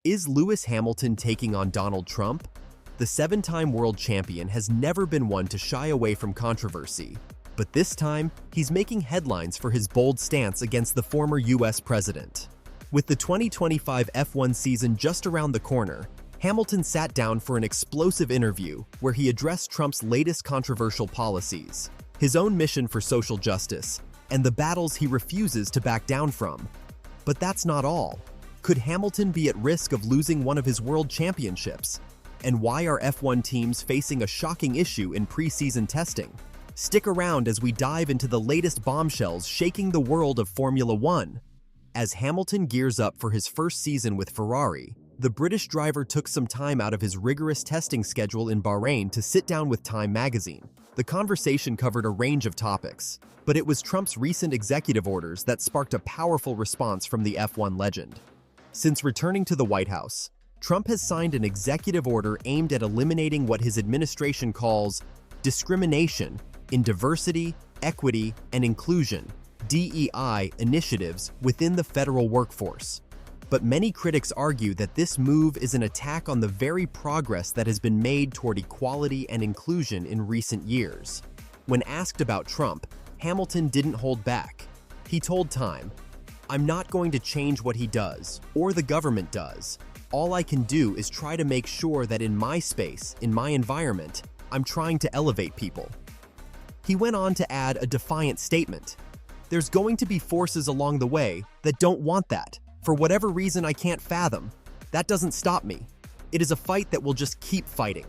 Is Lewis Hamilton taking on Donald Trump? The seven-time world champion has never been one to shy away from controversy, but this time, he's making headlines for his bold stance against the former US president. With the 2025 F1 season just around the corner, Hamilton sat down for an explosive interview where he addressed Trump's latest controversial policies, his own mission for social justice, and the battles he refuses to back down from. But that's not all. Could Hamilton be at risk of losing one of his world championships? And why are F1 teams facing a shocking issue in preseason testing? Stick around as we dive into the latest bombshells shaking the world of Formula One. As Hamilton gears up for his first season with Ferrari, the British driver took some time out of his rigorous testing schedule in Bahrain to sit down with Time magazine. The conversation covered a range of topics, but it was Trump's recent executive orders that sparked a powerful response from the F1 legend. Since returning to the White House, Trump has signed an executive order aimed at eliminating what his administration calls discrimination in diversity, equity, and inclusion (DEI) initiatives within the federal workforce. But many critics argue that this move is an attack on the very progress that has been made toward equality and inclusion in recent years. When asked about Trump, Hamilton didn't hold back. He told Time, "I'm not going to change what he does, or the government does. All I can do is try to make sure that in my space, in my environment, I'm trying to elevate people." He went on to add a defiant statement. "There's going to be forces along the way that don't want that, for whatever reason I can't fathom. That doesn't stop me. It is a fight that we'll just keep fighting."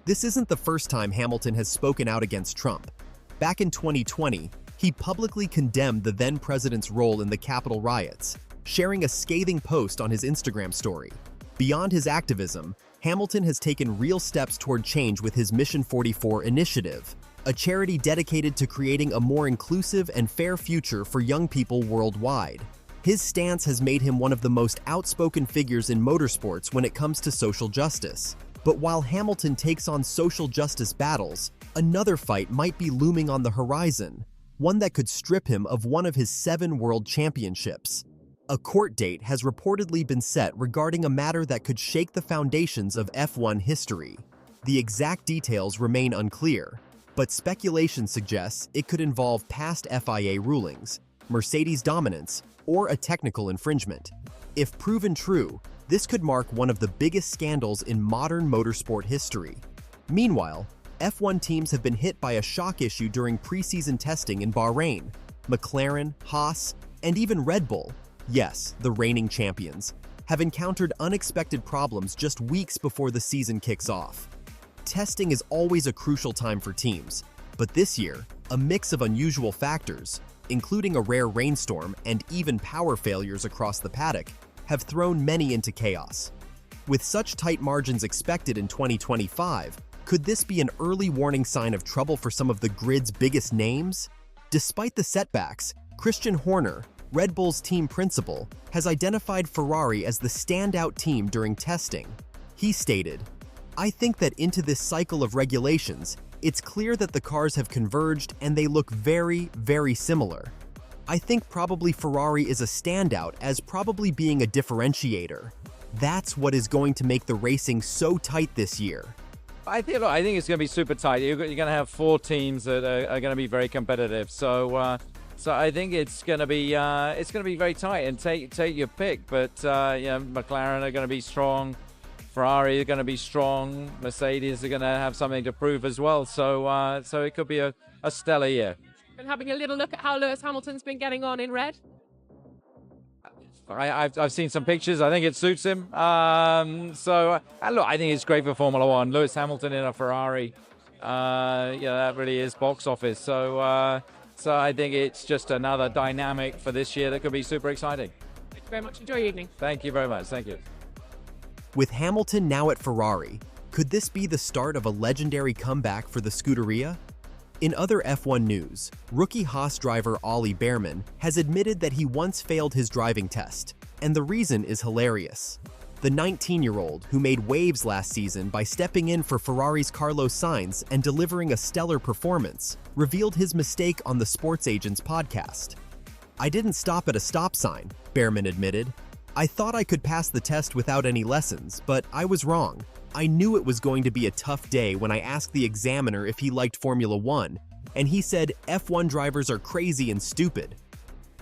This isn't the first time Hamilton has spoken out against Trump. Back in 2020, he publicly condemned the then-president's role in the Capitol riots, sharing a scathing post on his Instagram story. Beyond his activism, Hamilton has taken real steps toward change with his Mission 44 initiative, a charity dedicated to creating a more inclusive and fair future for young people worldwide. His stance has made him one of the most outspoken figures in motorsports when it comes to social justice. But while Hamilton takes on social justice battles, another fight might be looming on the horizon, one that could strip him of one of his 7 world championships. A court date has reportedly been set regarding a matter that could shake the foundations of F1 history. The exact details remain unclear, but speculation suggests it could involve past FIA rulings, Mercedes dominance, or a technical infringement. If proven true, this could mark one of the biggest scandals in modern motorsport history. Meanwhile, F1 teams have been hit by a shock issue during preseason testing in Bahrain. McLaren, Haas, and even Red Bull, yes, the reigning champions, have encountered unexpected problems just weeks before the season kicks off. Testing is always a crucial time for teams, but this year, a mix of unusual factors, including a rare rainstorm and even power failures across the paddock, have thrown many into chaos. With such tight margins expected in 2025, could this be an early warning sign of trouble for some of the grid's biggest names? Despite the setbacks, Christian Horner, Red Bull's team principal, has identified Ferrari as the standout team during testing. He stated, "I think that into this cycle of regulations, it's clear that the cars have converged and they look very, very similar. I think probably Ferrari is a standout as probably being a differentiator. That's what is going to make the racing so tight this year." I think it's going to be super tight. You're going to have 4 teams that are going to be very competitive. So I think it's going to be very tight, and take your pick. But McLaren are going to be strong. Ferrari are going to be strong. Mercedes are going to have something to prove as well. So it could be a stellar year. Been having a little look at how Lewis Hamilton's been getting on in red. I've seen some pictures. I think it suits him. Look, I think it's great for Formula One. Lewis Hamilton in a Ferrari, that really is box office. So I think it's just another dynamic for this year that could be super exciting. Thank you very much. Enjoy your evening. Thank you very much. Thank you. With Hamilton now at Ferrari, could this be the start of a legendary comeback for the Scuderia? In other F1 news, rookie Haas driver Ollie Bearman has admitted that he once failed his driving test, and the reason is hilarious. The 19-year-old, who made waves last season by stepping in for Ferrari's Carlos Sainz and delivering a stellar performance, revealed his mistake on the Sports Agent's podcast. "I didn't stop at a stop sign," Bearman admitted. I thought I could pass the test without any lessons, but I was wrong. I knew it was going to be a tough day when I asked the examiner if he liked Formula One, and he said F1 drivers are crazy and stupid.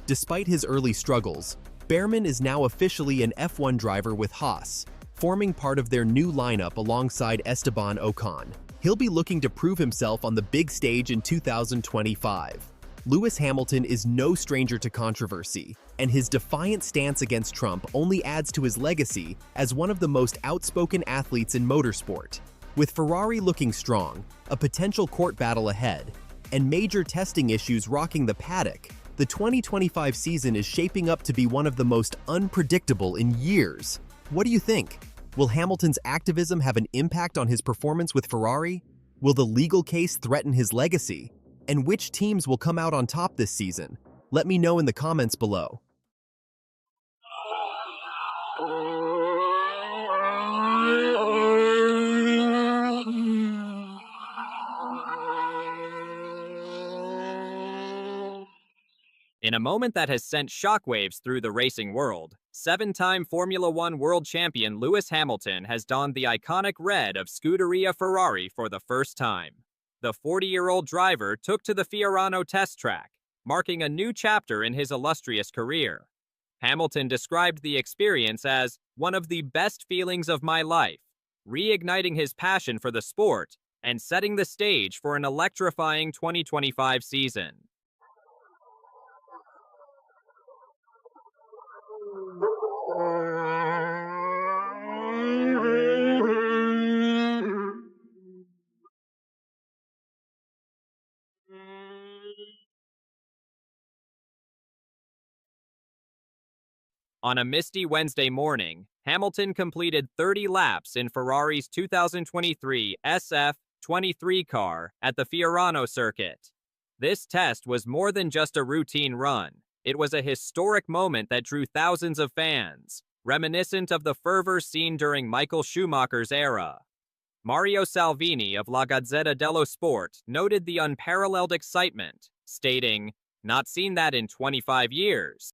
Despite his early struggles, Behrman is now officially an F1 driver with Haas, forming part of their new lineup alongside Esteban Ocon. He'll be looking to prove himself on the big stage in 2025. Lewis Hamilton is no stranger to controversy, and his defiant stance against Trump only adds to his legacy as one of the most outspoken athletes in motorsport. With Ferrari looking strong, a potential court battle ahead, and major testing issues rocking the paddock, the 2025 season is shaping up to be one of the most unpredictable in years. What do you think? Will Hamilton's activism have an impact on his performance with Ferrari? Will the legal case threaten his legacy? And which teams will come out on top this season? Let me know in the comments below. In a moment that has sent shockwaves through the racing world, seven-time Formula One world champion Lewis Hamilton has donned the iconic red of Scuderia Ferrari for the first time. The 40-year-old driver took to the Fiorano test track, marking a new chapter in his illustrious career. Hamilton described the experience as one of the best feelings of my life, reigniting his passion for the sport and setting the stage for an electrifying 2025 season. On a misty Wednesday morning, Hamilton completed 30 laps in Ferrari's 2023 SF23 car at the Fiorano circuit. This test was more than just a routine run. It was a historic moment that drew thousands of fans, reminiscent of the fervor seen during Michael Schumacher's era. Mario Salvini of La Gazzetta dello Sport noted the unparalleled excitement, stating, "Not seen that in 25 years."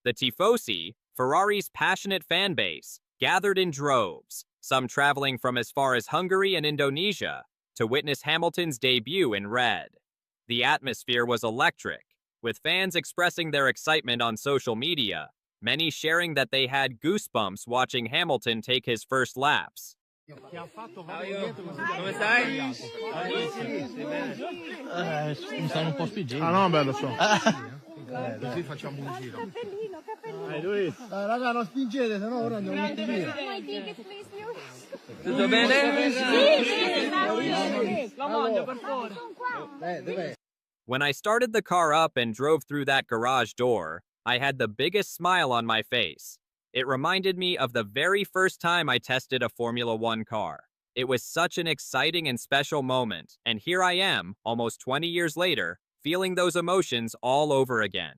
The Tifosi, Ferrari's passionate fan base, gathered in droves, some traveling from as far as Hungary and Indonesia, to witness Hamilton's debut in red. The atmosphere was electric, with fans expressing their excitement on social media, many sharing that they had goosebumps watching Hamilton take his first laps. Come stai? Mi stanno un po' spingendo. Ah no, bello so. Così facciamo un giro. Luis. Raga, non spingete, sennò ora andiamo tutti via. Tutto bene? Sì, la voglio per favore. Dov'è? When I started the car up and drove through that garage door, I had the biggest smile on my face. It reminded me of the very first time I tested a Formula One car. It was such an exciting and special moment, and here I am, almost 20 years later, feeling those emotions all over again.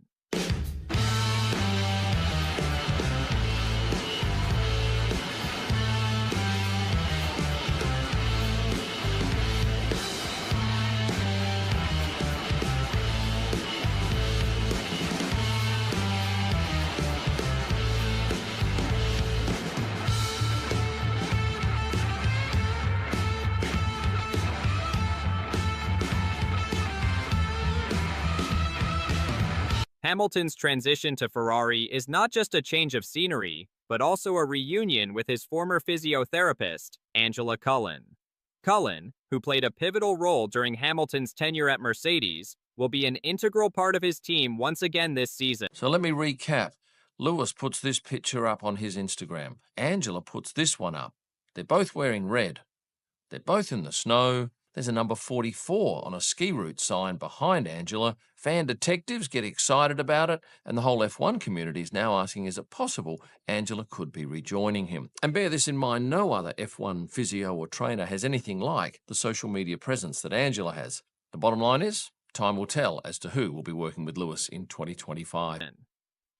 Hamilton's transition to Ferrari is not just a change of scenery, but also a reunion with his former physiotherapist, Angela Cullen. Cullen, who played a pivotal role during Hamilton's tenure at Mercedes, will be an integral part of his team once again this season. So let me recap. Lewis puts this picture up on his Instagram. Angela puts this one up. They're both wearing red. They're both in the snow. There's a number 44 on a ski route sign behind Angela. Fan detectives get excited about it, and the whole F1 community is now asking, is it possible Angela could be rejoining him? And bear this in mind, no other F1 physio or trainer has anything like the social media presence that Angela has. The bottom line is, time will tell as to who will be working with Lewis in 2025.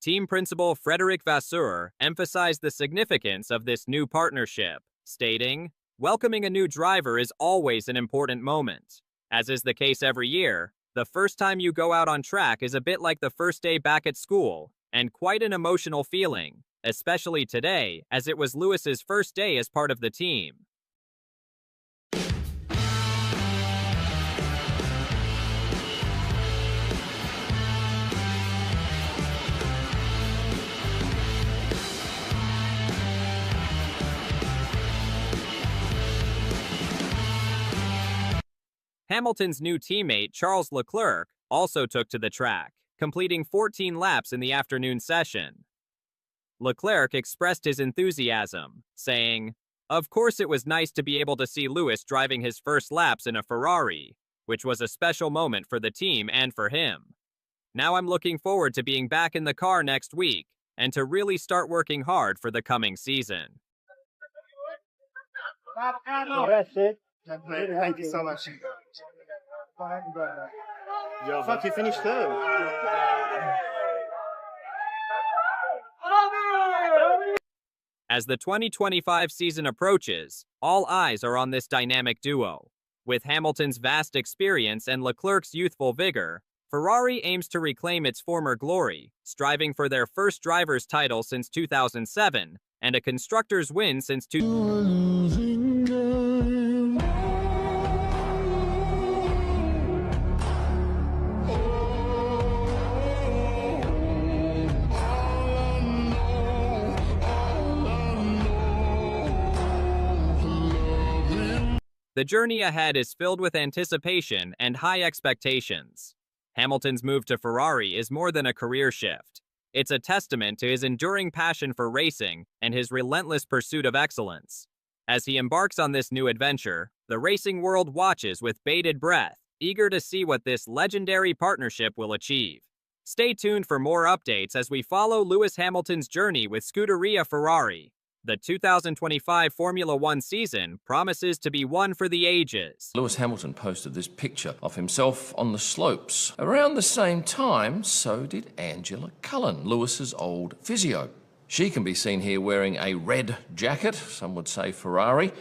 Team principal Frederic Vasseur emphasized the significance of this new partnership, stating, "Welcoming a new driver is always an important moment. As is the case every year, the first time you go out on track is a bit like the first day back at school, and quite an emotional feeling, especially today, as it was Lewis's first day as part of the team." Hamilton's new teammate, Charles Leclerc, also took to the track, completing 14 laps in the afternoon session. Leclerc expressed his enthusiasm, saying, "Of course it was nice to be able to see Lewis driving his first laps in a Ferrari, which was a special moment for the team and for him. Now I'm looking forward to being back in the car next week and to really start working hard for the coming season." That's it. Thank you so much. Fuck, you finished third. As the 2025 season approaches, all eyes are on this dynamic duo. With Hamilton's vast experience and Leclerc's youthful vigor, Ferrari aims to reclaim its former glory, striving for their first driver's title since 2007 and a constructor's win since 2000. The journey ahead is filled with anticipation and high expectations. Hamilton's move to Ferrari is more than a career shift. It's a testament to his enduring passion for racing and his relentless pursuit of excellence. As he embarks on this new adventure, the racing world watches with bated breath, eager to see what this legendary partnership will achieve. Stay tuned for more updates as we follow Lewis Hamilton's journey with Scuderia Ferrari. The 2025 Formula One season promises to be one for the ages. Lewis Hamilton posted this picture of himself on the slopes. Around the same time, so did Angela Cullen, Lewis's old physio. She can be seen here wearing a red jacket, some would say Ferrari,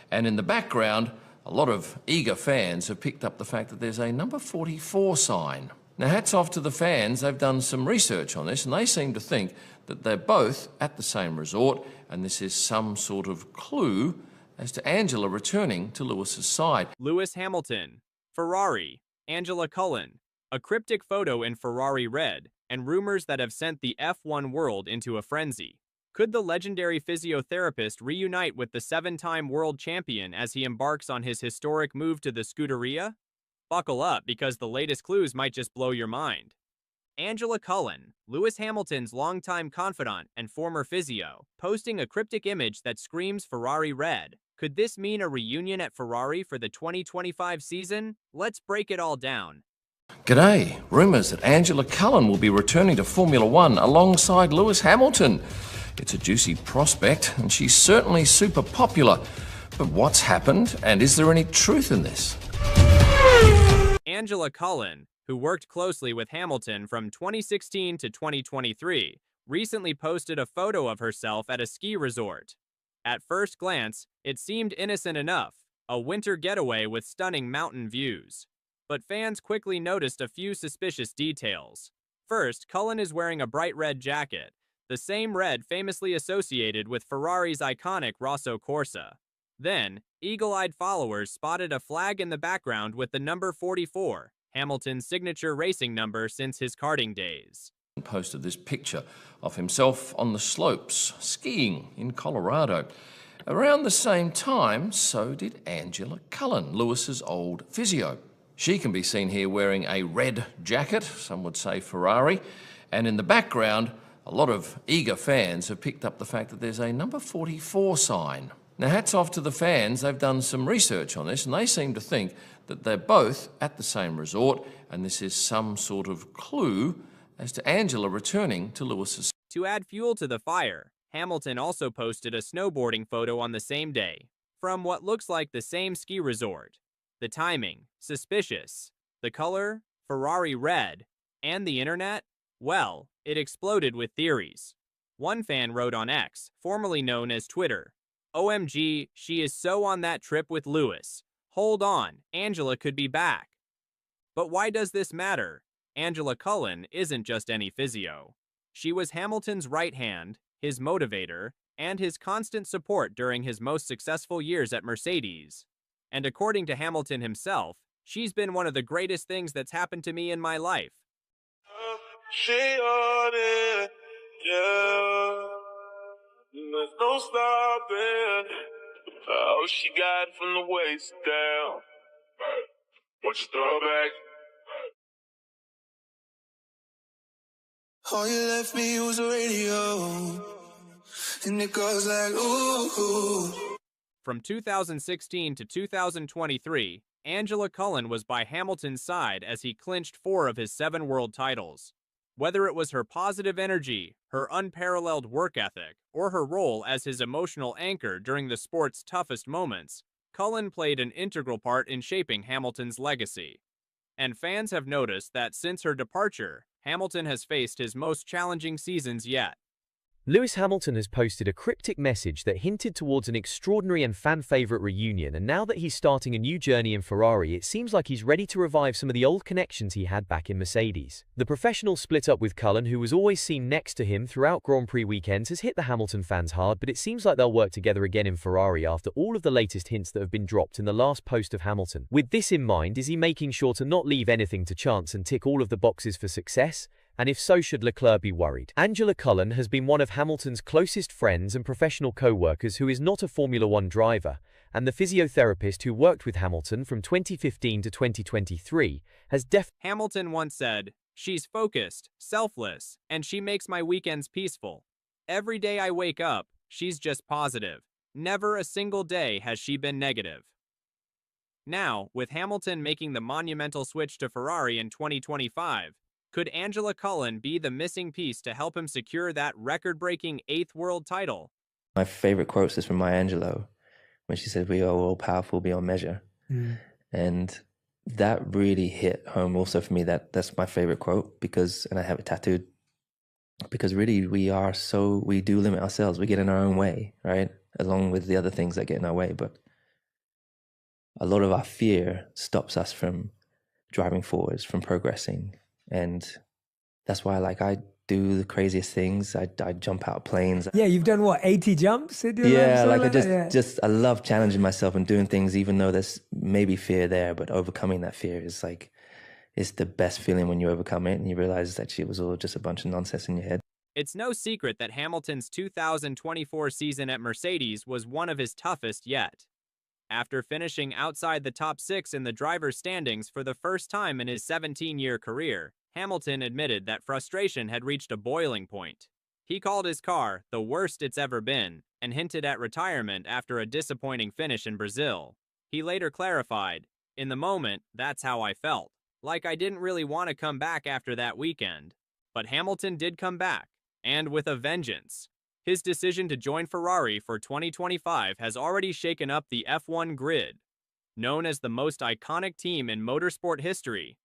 and in the background, a lot of eager fans have picked up the fact that there's a number 44 sign. Now, hats off to the fans. They've done some research on this, and they seem to think that they're both at the same resort, and this is some sort of clue as to Angela returning to Lewis's side. Lewis Hamilton, Ferrari, Angela Cullen, a cryptic photo in Ferrari red, and rumors that have sent the F1 world into a frenzy. Could the legendary physiotherapist reunite with the 7-time world champion as he embarks on his historic move to the Scuderia? Buckle up, because the latest clues might just blow your mind. Angela Cullen, Lewis Hamilton's longtime confidant and former physio, posting a cryptic image that screams Ferrari red. Could this mean a reunion at Ferrari for the 2025 season? Let's break it all down. G'day. Rumours that Angela Cullen will be returning to Formula One alongside Lewis Hamilton. It's a juicy prospect, and she's certainly super popular. But what's happened, and is there any truth in this? Angela Cullen, who worked closely with Hamilton from 2016 to 2023, recently posted a photo of herself at a ski resort. At first glance, it seemed innocent enough, a winter getaway with stunning mountain views. But fans quickly noticed a few suspicious details. First, Cullen is wearing a bright red jacket, the same red famously associated with Ferrari's iconic Rosso Corsa. Then, eagle-eyed followers spotted a flag in the background with the number 44, Hamilton's signature racing number since his karting days. Posted this picture of himself on the slopes, skiing in Colorado. Around the same time, so did Angela Cullen, Lewis's old physio. She can be seen here wearing a red jacket, some would say Ferrari, and in the background, a lot of eager fans have picked up the fact that there's a number 44 sign. Now, hats off to the fans. They've done some research on this, and they seem to think that they're both at the same resort, and this is some sort of clue as to Angela returning to Lewis's. To add fuel to the fire, Hamilton also posted a snowboarding photo on the same day, from what looks like the same ski resort. The timing, suspicious. The color, Ferrari red. And the internet? Well, it exploded with theories. One fan wrote on X, formerly known as Twitter, "OMG, she is so on that trip with Lewis. Hold on, Angela could be back." But why does this matter? Angela Cullen isn't just any physio. She was Hamilton's right hand, his motivator, and his constant support during his most successful years at Mercedes. And according to Hamilton himself, she's been one of the greatest things that's happened to me in my life. She on it, yeah. There's no stopping. Oh, she got it from the waist down. What's your throwback? All you left me was a radio, and it goes like, ooh. From 2016 to 2023, Angela Cullen was by Hamilton's side as he clinched 4 of his 7 world titles. Whether it was her positive energy, her unparalleled work ethic, or her role as his emotional anchor during the sport's toughest moments, Cullen played an integral part in shaping Hamilton's legacy. And fans have noticed that since her departure, Hamilton has faced his most challenging seasons yet. Lewis Hamilton has posted a cryptic message that hinted towards an extraordinary and fan-favorite reunion, and now that he's starting a new journey in Ferrari, it seems like he's ready to revive some of the old connections he had back in Mercedes. The professional split up with Cullen, who was always seen next to him throughout Grand Prix weekends, has hit the Hamilton fans hard, but it seems like they'll work together again in Ferrari after all of the latest hints that have been dropped in the last post of Hamilton. With this in mind, is he making sure to not leave anything to chance and tick all of the boxes for success? And if so, should Leclerc be worried? Angela Cullen has been one of Hamilton's closest friends and professional co-workers who is not a Formula One driver, and the physiotherapist who worked with Hamilton from 2015 to 2023 has Hamilton once said, "She's focused, selfless, and she makes my weekends peaceful. Every day I wake up, she's just positive. Never a single day has she been negative." Now, with Hamilton making the monumental switch to Ferrari in 2025, could Angela Cullen be the missing piece to help him secure that record-breaking 8th world title? My favorite quotes is from Maya Angelou, when she said, "We are all powerful beyond measure." And that really hit home also for me. That's my favorite quote, and I have it tattooed, because really we do limit ourselves. We get in our own way, right? Along with the other things that get in our way. But a lot of our fear stops us from driving forwards, from progressing. And that's why, I do the craziest things. I jump out of planes. Yeah, you've done what, 80 jumps? Yeah, I love challenging myself and doing things, even though there's maybe fear there. But overcoming that fear is it's the best feeling when you overcome it and you realize that it was all just a bunch of nonsense in your head. It's no secret that Hamilton's 2024 season at Mercedes was one of his toughest yet. After finishing outside the top 6 in the driver's standings for the first time in his 17-year career, Hamilton admitted that frustration had reached a boiling point. He called his car the worst it's ever been and hinted at retirement after a disappointing finish in Brazil. He later clarified, "In the moment, that's how I felt. Like I didn't really want to come back after that weekend. But Hamilton did come back, and with a vengeance. His decision to join Ferrari for 2025 has already shaken up the F1 grid. Known as the most iconic team in motorsport history,